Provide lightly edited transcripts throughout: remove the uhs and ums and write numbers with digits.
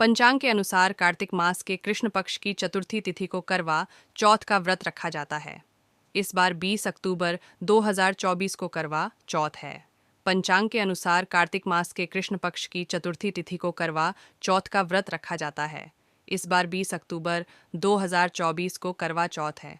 पंचांग के अनुसार कार्तिक मास के कृष्ण पक्ष की चतुर्थी तिथि को करवा चौथ का व्रत रखा जाता है। इस बार 20 अक्टूबर 2024 को करवा चौथ है। पंचांग के अनुसार कार्तिक मास के कृष्ण पक्ष की चतुर्थी तिथि को करवा चौथ का व्रत रखा जाता है। इस बार 20 अक्टूबर 2024 को करवा चौथ है।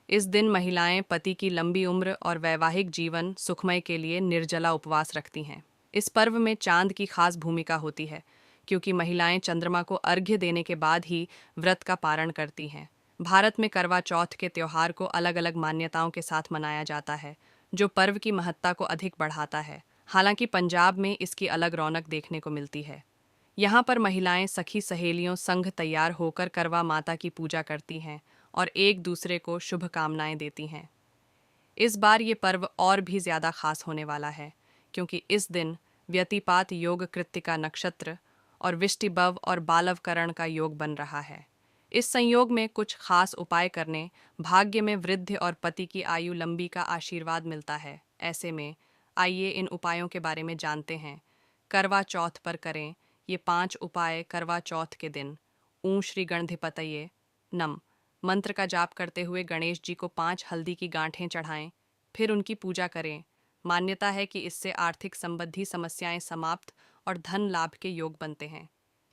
इस दिन महिलाएं पति की लंबी उम्र और वैवाहिक जीवन सुखमय के लिए निर्जला उपवास रखती हैं। इस पर्व में चांद की खास भूमिका होती है, क्योंकि महिलाएं चंद्रमा को अर्घ्य देने के बाद ही व्रत का पारण करती हैं। भारत में करवा चौथ के त्योहार को अलग अलग मान्यताओं के साथ मनाया जाता है, जो पर्व की महत्ता को अधिक बढ़ाता है। हालांकि पंजाब में इसकी अलग रौनक देखने को मिलती है। यहाँ पर महिलाएं सखी सहेलियों संग तैयार होकर करवा माता की पूजा करती हैं और एक दूसरे को शुभकामनाएं देती हैं। इस बार ये पर्व और भी ज़्यादा खास होने वाला है, क्योंकि इस दिन व्यतिपात योग कृत्तिका नक्षत्र और विष्टिबव और बालवकरण का योग बन रहा है। इस संयोग में कुछ खास उपाय करने भाग्य में वृद्धि और पति की आयु लंबी का आशीर्वाद मिलता है। ऐसे में आइए इन उपायों के बारे में जानते हैं। करवा चौथ पर करें ये 5 उपाय। करवा चौथ के दिन ऊं श्री गणधिपतये नम मंत्र का जाप करते हुए गणेश जी को 5 हल्दी की गांठें चढ़ाएं, फिर उनकी पूजा करें। मान्यता है कि इससे आर्थिक संबंधी समस्याएं समाप्त और धन लाभ के योग बनते हैं।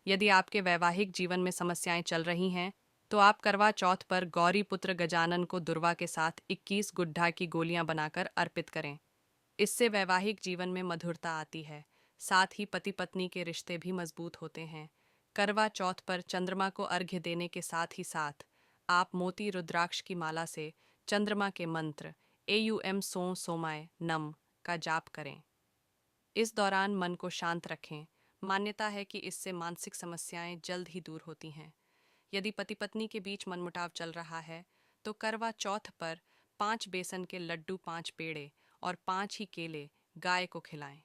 यदि आपके वैवाहिक जीवन में समस्याएं चल रही हैं, तो आप करवा चौथ पर गौरी पुत्र गजानन को दुर्वा के साथ 21 गुड्ढा की गोलियां बनाकर अर्पित करें। इससे वैवाहिक जीवन में मधुरता आती है, साथ ही पति पत्नी के रिश्ते भी मजबूत होते हैं। करवा चौथ पर चंद्रमा को अर्घ्य देने के साथ ही साथ आप मोती रुद्राक्ष की माला से चंद्रमा के मंत्र एयुएम सो सोमाय नम का जाप करें। इस दौरान मन को शांत रखें। मान्यता है कि इससे मानसिक समस्याएं जल्द ही दूर होती हैं। यदि पति पत्नी के बीच मनमुटाव चल रहा है, तो करवा चौथ पर 5 बेसन के लड्डू, 5 पेड़े और 5 ही केले गाय को खिलाएं।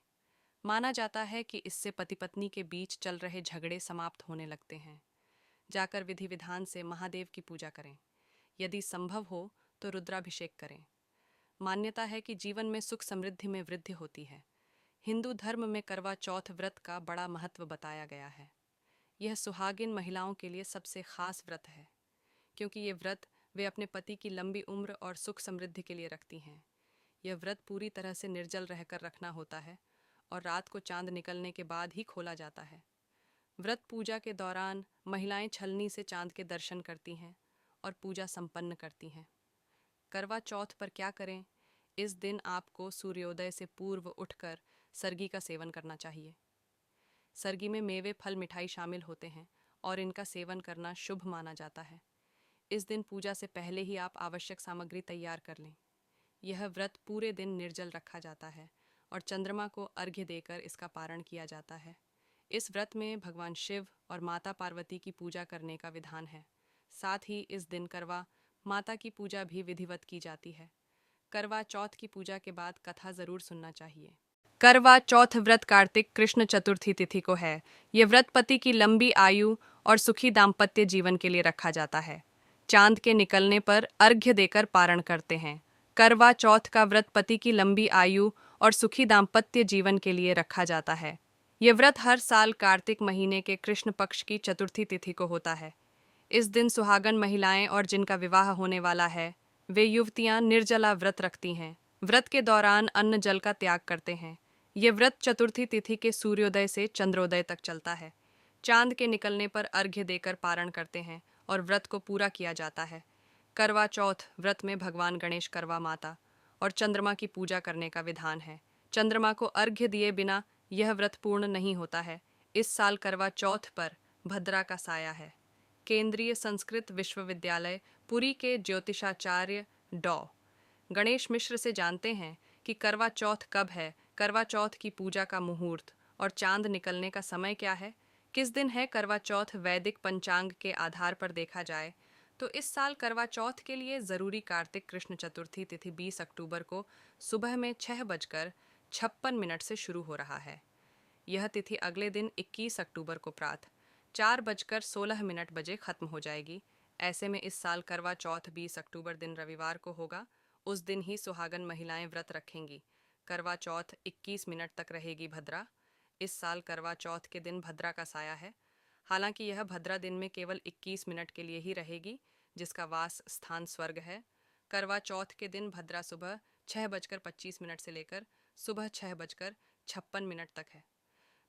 माना जाता है कि इससे पति पत्नी के बीच चल रहे झगड़े समाप्त होने लगते हैं। जाकर विधि विधान से महादेव की पूजा करें। यदि संभव हो तो रुद्राभिषेक करें। मान्यता है कि जीवन में सुख समृद्धि में वृद्धि होती है। हिंदू धर्म में करवा चौथ व्रत का बड़ा महत्व बताया गया है। यह सुहागिन महिलाओं के लिए सबसे खास व्रत है, क्योंकि ये व्रत वे अपने पति की लंबी उम्र और सुख समृद्धि के लिए रखती हैं। यह व्रत पूरी तरह से निर्जल रहकर रखना होता है और रात को चांद निकलने के बाद ही खोला जाता है। व्रत पूजा के दौरान महिलाएं छलनी से चांद के दर्शन करती हैं और पूजा संपन्न करती हैं। करवा चौथ पर क्या करें? इस दिन आपको सूर्योदय से पूर्व उठकर सरगी का सेवन करना चाहिए। सरगी में मेवे, फल, मिठाई शामिल होते हैं और इनका सेवन करना शुभ माना जाता है। इस दिन पूजा से पहले ही आप आवश्यक सामग्री तैयार कर लें। यह व्रत पूरे दिन निर्जल रखा जाता है और चंद्रमा को अर्घ्य देकर इसका पारण किया जाता है। इस व्रत में भगवान शिव और माता पार्वती की पूजा करने का विधान है। साथ ही इस दिन करवा माता की पूजा भी विधिवत की जाती है। करवा चौथ की पूजा के बाद कथा जरूर सुनना चाहिए। करवा चौथ व्रत कार्तिक कृष्ण चतुर्थी तिथि को है। ये व्रत पति की लंबी आयु और सुखी दाम्पत्य जीवन के लिए रखा जाता है। चांद के निकलने पर अर्घ्य देकर पारण करते हैं। करवा चौथ का व्रत पति की लंबी आयु और सुखी दाम्पत्य जीवन के लिए रखा जाता है। ये व्रत हर साल कार्तिक महीने के कृष्ण पक्ष की चतुर्थी तिथि को होता है। इस दिन सुहागन महिलाएं और जिनका विवाह होने वाला है, वे युवतियां निर्जला व्रत रखती हैं। व्रत के दौरान अन्न जल का त्याग करते हैं। ये व्रत चतुर्थी तिथि के सूर्योदय से चंद्रोदय तक चलता है। चांद के निकलने पर अर्घ्य देकर पारण करते हैं और व्रत को पूरा किया जाता है। करवा चौथ व्रत में भगवान गणेश, करवा माता और चंद्रमा की पूजा करने का विधान है। चंद्रमा को अर्घ्य दिए बिना यह व्रत पूर्ण नहीं होता है। इस साल करवा चौथ पर भद्रा का साया है। केंद्रीय संस्कृत विश्वविद्यालय पुरी के ज्योतिषाचार्य डॉ गणेश मिश्र से जानते हैं कि करवा चौथ कब है, करवा चौथ की पूजा का मुहूर्त और चांद निकलने का समय क्या है, किस दिन है करवा चौथ। वैदिक पंचांग के आधार पर देखा जाए तो इस साल करवा चौथ के लिए ज़रूरी कार्तिक कृष्ण चतुर्थी तिथि 20 अक्टूबर को सुबह में 6:56 से शुरू हो रहा है। यह तिथि अगले दिन 21 अक्टूबर को प्रातः 4:16 बजे खत्म हो जाएगी। ऐसे में इस साल करवा चौथ 20 अक्टूबर दिन रविवार को होगा। उस दिन ही सुहागन महिलाएं व्रत रखेंगी। करवा चौथ 21 मिनट तक रहेगी भद्रा। इस साल करवा चौथ के दिन भद्रा का साया है। हालांकि यह भद्रा दिन में केवल 21 मिनट के लिए ही रहेगी, जिसका वास स्थान स्वर्ग है। करवा चौथ के दिन भद्रा सुबह 6:25 से लेकर सुबह 6:56 तक है।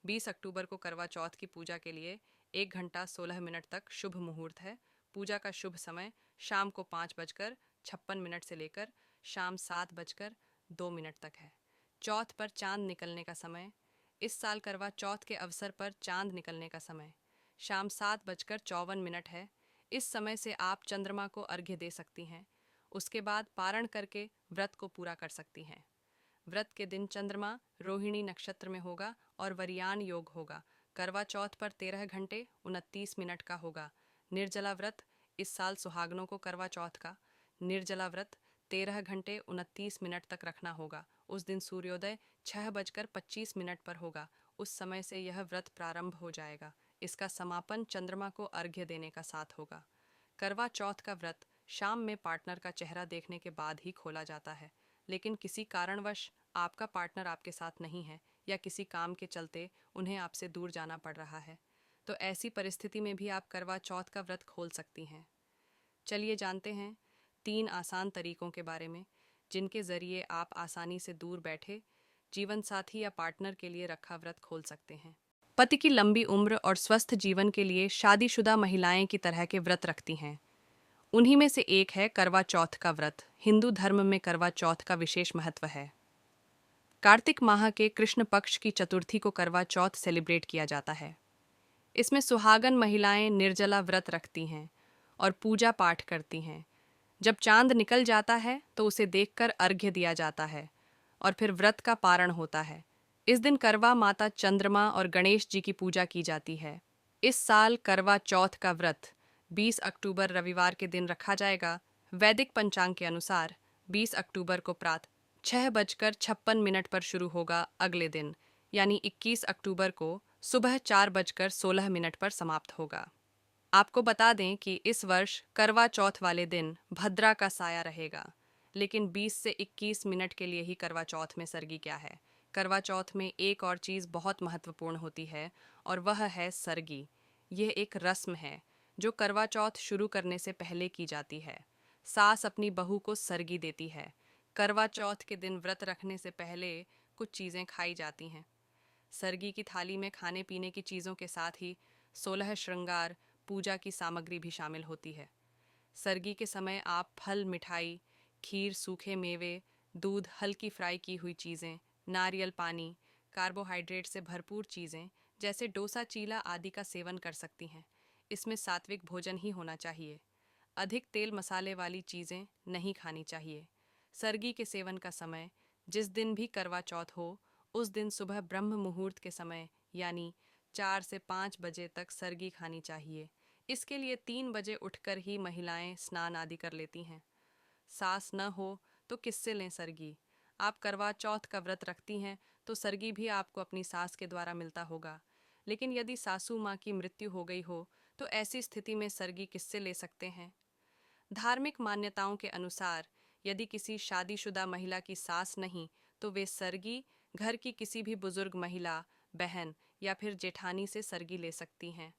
20 अक्टूबर को करवा चौथ की पूजा के लिए 1 घंटा 16 मिनट तक शुभ मुहूर्त है। पूजा का शुभ समय शाम को 5:56 से लेकर शाम 7:02 तक है। चौथ पर चांद निकलने का समय। इस साल करवा चौथ के अवसर पर चांद निकलने का समय शाम 7:54 है। इस समय से आप चंद्रमा को अर्घ्य दे सकती हैं। उसके बाद पारण करके व्रत को पूरा कर सकती हैं। व्रत के दिन चंद्रमा रोहिणी नक्षत्र में होगा और वरियान योग होगा। करवा चौथ पर 13 घंटे 29 मिनट का होगा। निर्जला व्रत। इस साल सुहागनों को करवा चौथ का निर्जला व्रत 13 घंटे 29 मिनट तक रखना होगा। उस दिन सूर्योदय 6:25 पर होगा। उस समय से यह व्रत प्रारंभ हो जाएगा। इसका समापन चंद्रमा को अर्घ्य देने का साथ होगा। करवा चौथ का व्रत शाम में पार्टनर का चेहरा देखने के बाद ही खोला जाता है। लेकिन किसी कारणवश आपका पार्टनर आपके साथ नहीं है या किसी काम के चलते उन्हें आपसे दूर जाना पड़ रहा है, तो ऐसी परिस्थिति में भी आप करवा चौथ का व्रत खोल सकती हैं। चलिए जानते हैं 3 आसान तरीकों के बारे में, जिनके ज़रिए आप आसानी से दूर बैठे जीवन साथी या पार्टनर के लिए रखा व्रत खोल सकते हैं। पति की लंबी उम्र और स्वस्थ जीवन के लिए शादीशुदा महिलाएं की तरह के व्रत रखती हैं। उन्हीं में से एक है करवा चौथ का व्रत। हिंदू धर्म में करवा चौथ का विशेष महत्व है। कार्तिक माह के कृष्ण पक्ष की चतुर्थी को करवा चौथ सेलिब्रेट किया जाता है। इसमें सुहागन महिलाएं निर्जला व्रत रखती हैं और पूजा पाठ करती हैं। जब चांद निकल जाता है तो उसे देखकर अर्घ्य दिया जाता है और फिर व्रत का पारण होता है। इस दिन करवा माता चंद्रमा और गणेश जी की पूजा की जाती है। इस साल करवा चौथ का व्रत 20 अक्टूबर रविवार के दिन रखा जाएगा। वैदिक पंचांग के अनुसार 20 अक्टूबर को प्रातः 6:56 पर शुरू होगा। अगले दिन यानी 21 अक्टूबर को सुबह 4:16 पर समाप्त होगा। आपको बता दें कि इस वर्ष करवा चौथ वाले दिन भद्रा का साया रहेगा, लेकिन 20 से 21 मिनट के लिए ही करवा चौथ में सरगी क्या है। करवा चौथ में एक और चीज़ बहुत महत्वपूर्ण होती है और वह है सरगी। यह एक रस्म है जो करवा चौथ शुरू करने से पहले की जाती है। सास अपनी बहू को सरगी देती है। करवा चौथ के दिन व्रत रखने से पहले कुछ चीज़ें खाई जाती हैं। सरगी की थाली में खाने पीने की चीज़ों के साथ ही 16 श्रृंगार पूजा की सामग्री भी शामिल होती है। सरगी के समय आप फल, मिठाई, खीर, सूखे मेवे, दूध, हल्की फ्राई की हुई चीज़ें, नारियल पानी, कार्बोहाइड्रेट से भरपूर चीज़ें जैसे डोसा, चीला आदि का सेवन कर सकती हैं। इसमें सात्विक भोजन ही होना चाहिए। अधिक तेल मसाले वाली चीज़ें नहीं खानी चाहिए। सरगी के सेवन का समय जिस दिन भी करवा चौथ हो, उस दिन सुबह ब्रह्म मुहूर्त के समय यानी 4 से 5 बजे तक सरगी खानी चाहिए। इसके लिए 3 बजे उठकर ही महिलाएं स्नान आदि कर लेती हैं। सास न हो तो किससे लें सरगी। आप करवा चौथ का व्रत रखती हैं तो सरगी भी आपको अपनी सास के द्वारा मिलता होगा। लेकिन यदि सासू माँ की मृत्यु हो गई हो तो ऐसी स्थिति में सरगी किससे ले सकते हैं। धार्मिक मान्यताओं के अनुसार यदि किसी शादीशुदा महिला की सास नहीं तो वे सरगी घर की किसी भी बुजुर्ग महिला, बहन या फिर जेठानी से सरगी ले सकती हैं।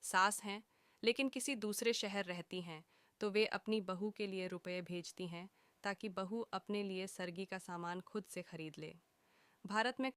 सास हैं लेकिन किसी दूसरे शहर रहती हैं तो वे अपनी बहू के लिए रुपए भेजती हैं ताकि बहू अपने लिए सरगी का सामान खुद से खरीद ले। भारत में